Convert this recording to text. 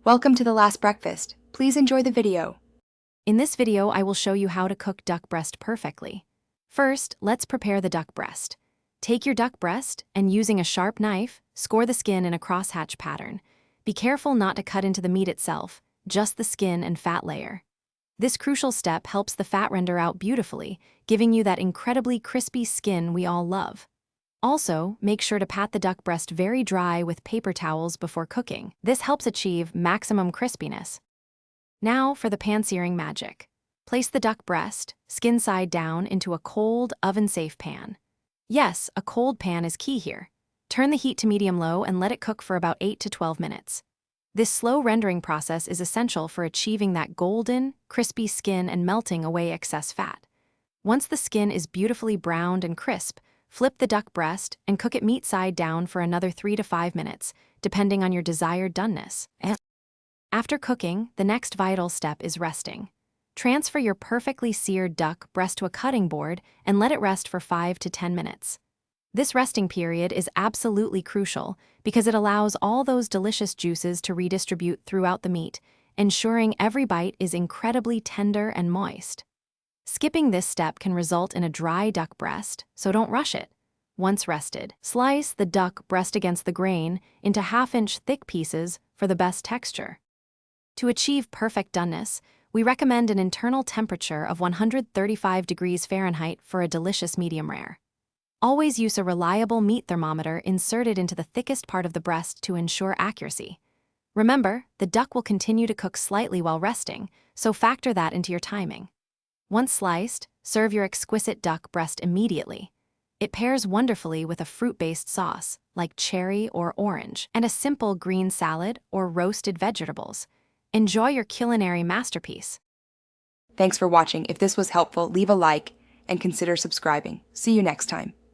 Welcome to the last breakfast. Please enjoy the video. In this video, I will show you how to cook duck breast perfectly. First, let's prepare the duck breast. Take your duck breast and using a sharp knife, score the skin in a crosshatch pattern. Be careful not to cut into the meat itself, just the skin and fat layer. This crucial step helps the fat render out beautifully, giving you that incredibly crispy skin we all love. Also, make sure to pat the duck breast very dry with paper towels before cooking. This helps achieve maximum crispiness. Now for the pan-searing magic. Place the duck breast, skin side down, into a cold, oven-safe pan. Yes, a cold pan is key here. Turn the heat to medium-low and let it cook for about 8 to 12 minutes. This slow rendering process is essential for achieving that golden, crispy skin and melting away excess fat. Once the skin is beautifully browned and crisp, flip the duck breast and cook it meat side down for another 3 to 5 minutes, depending on your desired doneness. After cooking, the next vital step is resting. Transfer your perfectly seared duck breast to a cutting board and let it rest for 5 to 10 minutes. This resting period is absolutely crucial because it allows all those delicious juices to redistribute throughout the meat, ensuring every bite is incredibly tender and moist. Skipping this step can result in a dry duck breast, so don't rush it. Once rested, slice the duck breast against the grain into 1/2-inch thick pieces for the best texture. To achieve perfect doneness, we recommend an internal temperature of 135 degrees Fahrenheit for a delicious medium rare. Always use a reliable meat thermometer inserted into the thickest part of the breast to ensure accuracy. Remember, the duck will continue to cook slightly while resting, so factor that into your timing. Once sliced, serve your exquisite duck breast immediately. It pairs wonderfully with a fruit-based sauce, like cherry or orange, and a simple green salad or roasted vegetables. Enjoy your culinary masterpiece. Thanks for watching. If this was helpful, leave a like and consider subscribing. See you next time.